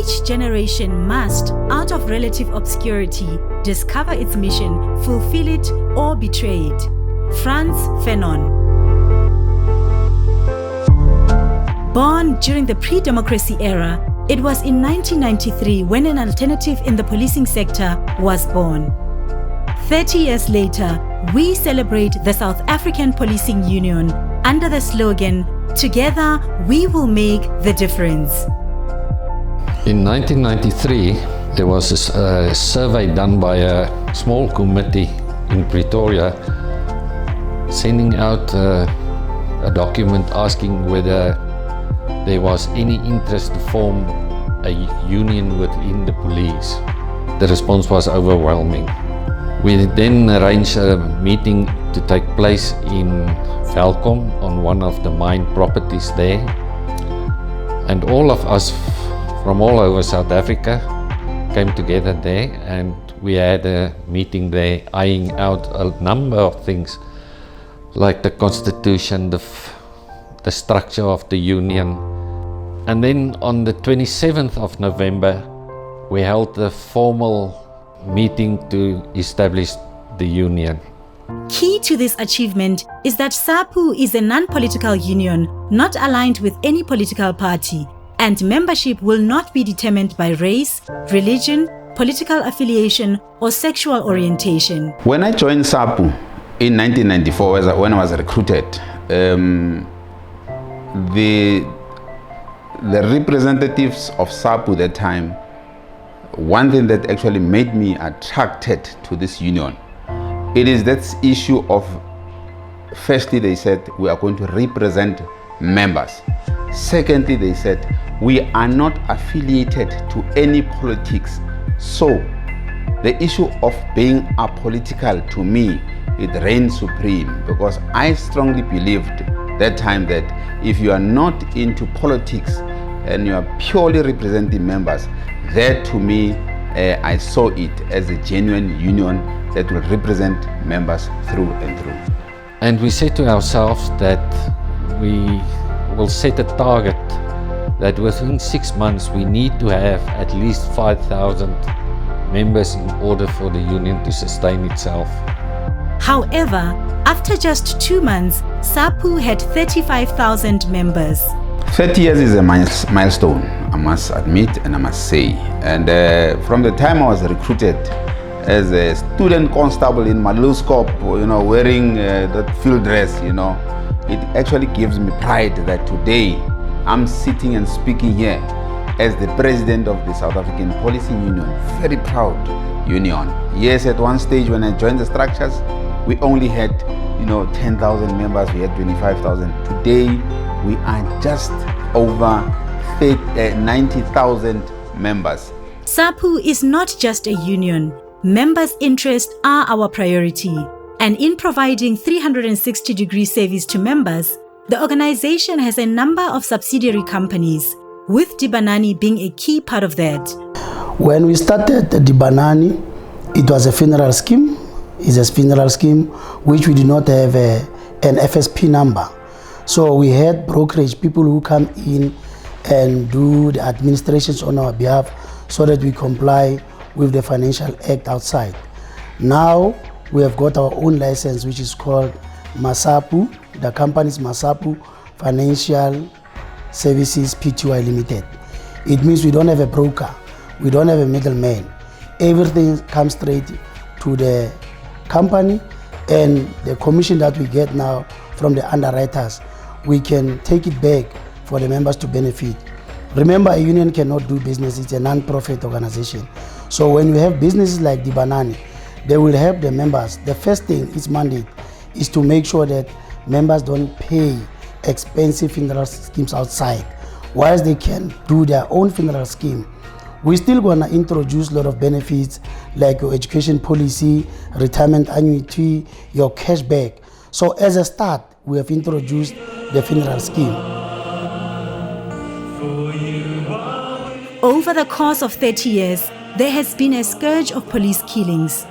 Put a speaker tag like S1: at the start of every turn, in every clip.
S1: Each generation must, out of relative obscurity, discover its mission, fulfill it, or betray it. Frantz Fanon. Born during the pre-democracy era, it was in 1993 when an alternative in the policing sector was born. 30 years later, we celebrate the South African Policing Union under the slogan, "Together we will make the difference."
S2: In 1993, there was a survey done by a small committee in Pretoria, sending out a document asking whether there was any interest to form a union within the police. The response was overwhelming. We then arranged a meeting to take place in Velkom on one of the mine properties there. And all of us from all over South Africa came together there, and we had a meeting there eyeing out a number of things like the constitution, the structure of the union. And then on the 27th of November, we held a formal meeting to establish the union.
S1: Key to this achievement is that SAPU is a non-political union, not aligned with any political party, and membership will not be determined by race, religion, political affiliation, or sexual orientation.
S3: When I joined SAPU in 1994, when I was recruited, the representatives of SAPU that time, one thing that actually made me attracted to this union, it is that issue of, firstly they said we are going to represent members. Secondly, they said we are not affiliated to any politics. So the issue of being apolitical, to me, it reigned supreme, because I strongly believed that time that if you are not into politics and you are purely representing members, that to me, I saw it as a genuine union that will represent members through and through.
S2: And we said to ourselves that we will set a target that within 6 months we need to have at least 5,000 members in order for the union to sustain itself.
S1: However, after just 2 months, SAPU had 35,000 members.
S3: 30 years is a milestone, I must admit and I must say. And from the time I was recruited as a student constable in Maluskop, wearing that field dress, it actually gives me pride that today I'm sitting and speaking here as the president of the South African Policing Union. Very proud union. Yes, at one stage when I joined the structures, we only had 10,000 members, we had 25,000. Today we are just over 90,000 members.
S1: SAPU is not just a union. Members' interests are our priority. And in providing 360-degree service to members, the organization has a number of subsidiary companies, with Dibanani being a key part of that.
S4: When we started the Dibanani, it was a funeral scheme. It's a funeral scheme which we did not have an FSP number. So we had brokerage people who come in and do the administrations on our behalf so that we comply with the Financial Act outside. Now we have got our own license, which is called SAPU. The company is SAPU Financial Services Pty Limited. It means we don't have a broker, we don't have a middleman. Everything comes straight to the company, and the commission that we get now from the underwriters, we can take it back for the members to benefit. Remember, a union cannot do business, it's a non-profit organization. So when we have businesses like Dibanani, they will help the members. The first thing, its mandate, is to make sure that members don't pay expensive funeral schemes outside. Whilst they can do their own funeral scheme, we're still gonna introduce a lot of benefits like your education policy, retirement annuity, your cashback. So as a start, we have introduced the funeral scheme.
S1: Over the course of 30 years, there has been a scourge of police killings.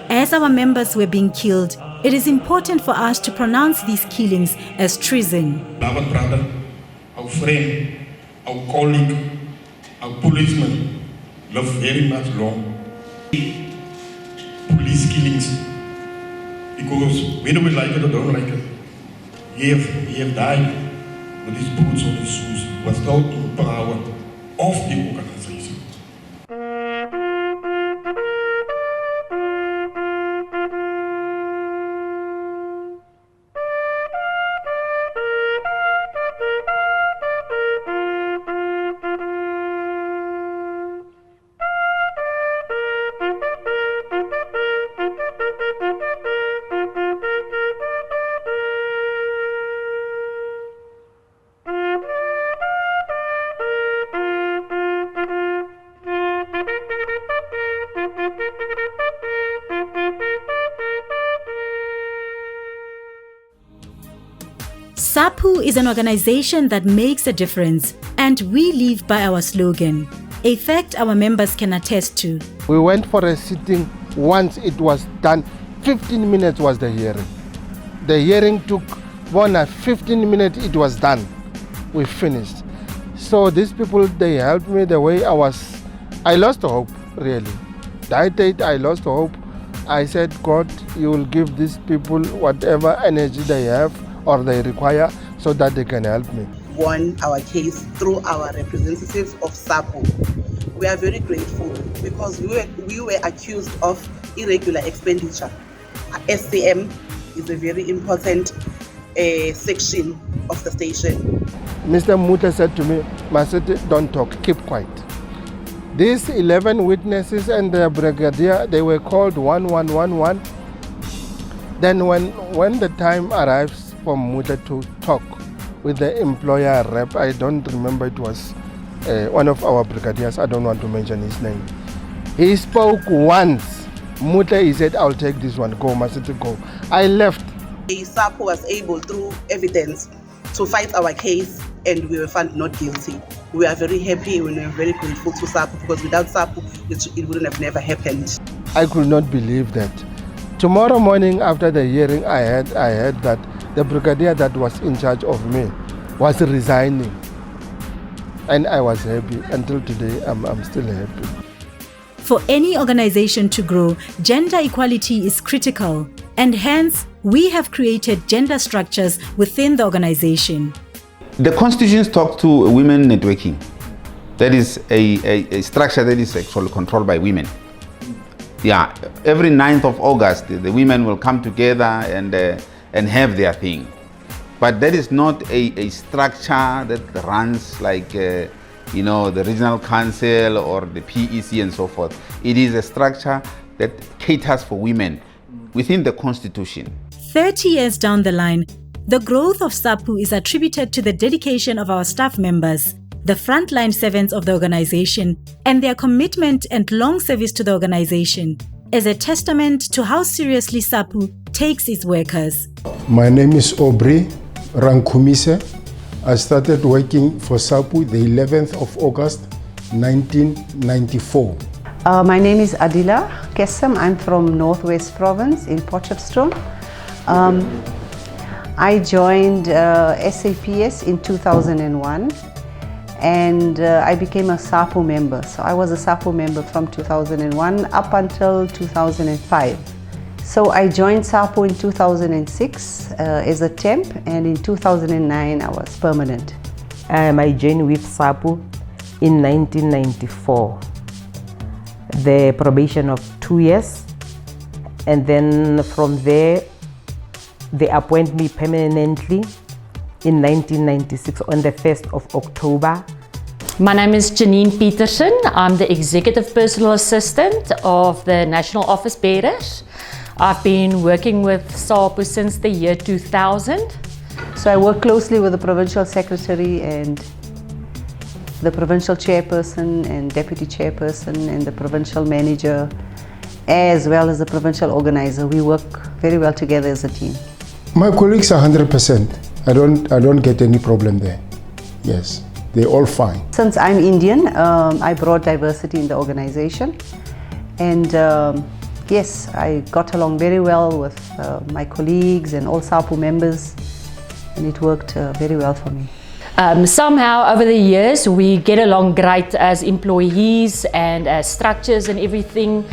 S1: As our members were being killed, it is important for us to pronounce these killings as treason.
S5: Our brother, our friend, our colleague, our policemen live very much long. Police killings, because whether we like it or don't like it, he have died with his boots on his shoes, was still in power of the organization.
S1: SAPU is an organization that makes a difference, and we live by our slogan, a fact our members can attest to.
S6: We went for a sitting. Once it was done, 15 minutes was the hearing. The hearing took more than 15 minutes, it was done. We finished. So these people, they helped me the way I lost hope, really. That day I lost hope. I said, God, you will give these people whatever energy they have or they require so that they can help me.
S7: Won our case through our representatives of SAPU. We are very grateful because we were accused of irregular expenditure. SCM is a very important section of the station.
S6: Mr. Muta said to me, Masete, don't talk, keep quiet. These 11 witnesses and the brigadier, they were called 1111. Then when the time arrives for Muta to talk with the employer rep, I don't remember, it was one of our brigadiers, I don't want to mention his name. He spoke once. Muta, he said, I'll take this one, go, Masete, go. I left.
S7: The SAPU was able, through evidence, to fight our case, and we were found not guilty. We are very happy and we are very grateful to SAPU, because without SAPU, it wouldn't have never happened.
S6: I could not believe that. Tomorrow morning after the hearing, I heard that the brigadier that was in charge of me was resigning. And I was happy. Until today, I'm still happy.
S1: For any organization to grow, gender equality is critical, and hence, we have created gender structures within the organization.
S3: The constitutions talk to women networking. That is a structure that is actually controlled by women. Yeah, every 9th of August, the women will come together and have their thing. But that is not a structure that runs like, the regional council or the PEC and so forth. It is a structure that caters for women within the constitution.
S1: 30 years down the line, the growth of SAPU is attributed to the dedication of our staff members, the frontline servants of the organization, and their commitment and long service to the organization, as a testament to how seriously SAPU takes its workers.
S8: My name is Aubrey Rankumise. I started working for SAPU the 11th of August 1994.
S9: My name is Adila Kessam. I'm from Northwest Province in Potchefstroom. I joined SAPS in 2001 and I became a SAPU member. So I was a SAPU member from 2001 up until 2005. So I joined SAPU in 2006 as a temp, and in 2009 I was permanent.
S10: I joined with SAPU in 1994. The probation of 2 years, and then from there they appoint me permanently in 1996 on the 1st of October.
S11: My name is Janine Peterson. I'm the Executive Personal Assistant of the National Office Bearers. I've been working with SAPU since the year 2000.
S9: So I work closely with the Provincial Secretary and the Provincial Chairperson and Deputy Chairperson and the Provincial Manager, as well as the Provincial Organizer. We work very well together as a team.
S8: My colleagues are 100%. I don't get any problem there. Yes, they're all fine.
S9: Since I'm Indian, I brought diversity in the organization, and yes, I got along very well with my colleagues and all SAPU members, and it worked very well for me.
S11: Somehow over the years we get along great as employees and as structures and everything.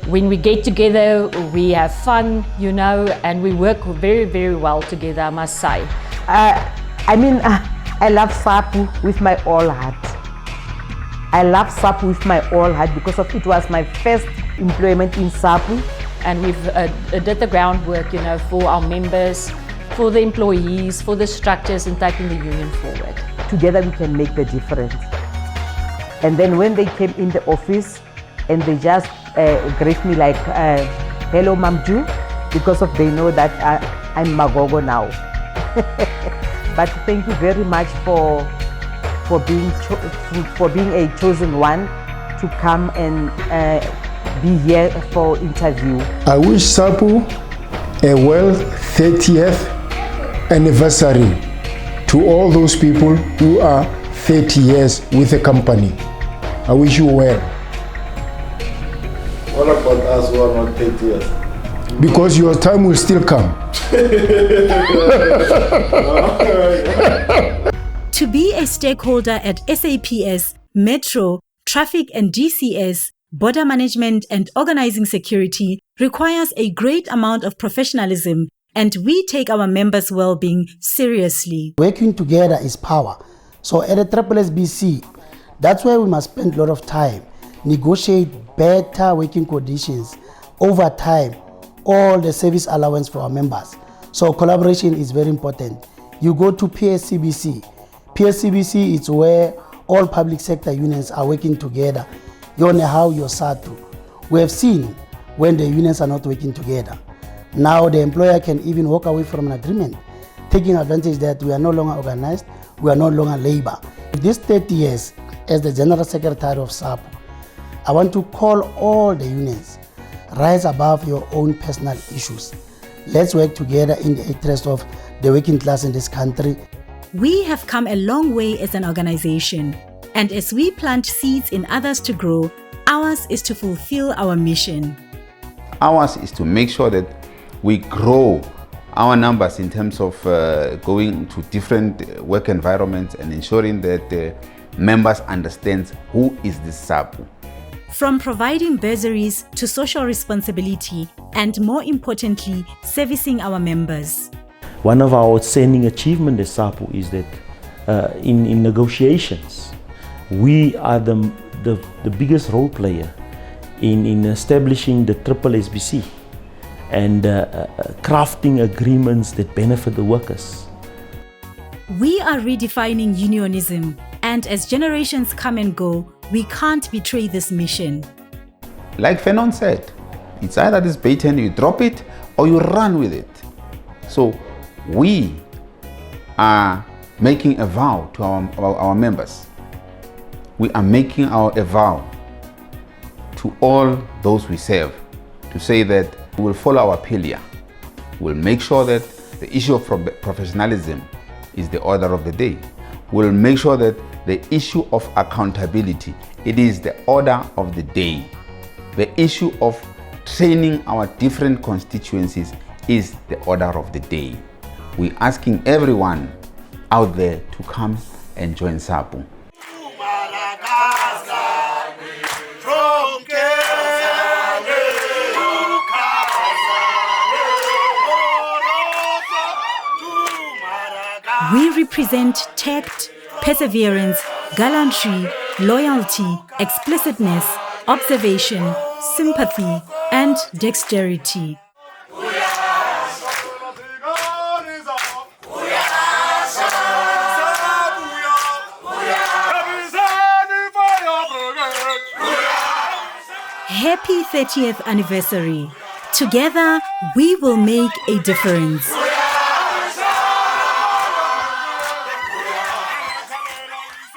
S11: When we get together, we have fun, you know, and we work very, very well together, I must say.
S10: I love SAPU with my all heart. I love SAPU with my all heart because it was my first employment in SAPU.
S11: And we've did the groundwork, you know, for our members, for the employees, for the structures and taking the union forward.
S10: Together we can make the difference. And then when they came in the office and they just greet me like, hello Mamju, because they know that I'm Magogo now. But thank you very much for being a chosen one to come and be here for interview.
S8: I wish SAPU a well 30th anniversary to all those people who are 30 years with the company. I wish you well.
S12: What about us who are not 30 years?
S8: Because your time will still come.
S1: To be a stakeholder at SAPS, Metro, Traffic and DCS, Border Management and Organizing Security requires a great amount of professionalism, and we take our members' well-being seriously.
S4: Working together is power. So at the SSBC, that's where we must spend a lot of time, negotiate better working conditions, overtime, all the service allowance for our members. So collaboration is very important. You go to PSCBC. PSCBC is where all public sector unions are working together. You know how you're SATU. We have seen when the unions are not working together. Now the employer can even walk away from an agreement, taking advantage that we are no longer organized, we are no longer labor. These 30 years as the General Secretary of SAPU, I want to call all the unions, rise above your own personal issues. Let's work together in the interest of the working class in this country.
S1: We have come a long way as an organization, and as we plant seeds in others to grow, ours is to fulfill our mission.
S3: Ours is to make sure that we grow our numbers in terms of going to different work environments and ensuring that members understand who is this SAPU.
S1: From providing bursaries to social responsibility and, more importantly, servicing our members.
S13: One of our outstanding achievements at SAPU is that in negotiations, we are the biggest role player in establishing the SSBC and crafting agreements that benefit the workers.
S1: We are redefining unionism, and as generations come and go, we can't betray this mission.
S3: Like Fenon said, it's either this baton, you drop it or you run with it. So we are making a vow to our members. We are making a vow to all those we serve to say that we will follow our pillar. We'll make sure that the issue of professionalism is the order of the day. We'll make sure that the issue of accountability, it is the order of the day. The issue of training our different constituencies is the order of the day. We're asking everyone out there to come and join SAPU.
S1: We represent tact, perseverance, gallantry, loyalty, explicitness, observation, sympathy, and dexterity. Happy 30th anniversary. Together, we will make a difference.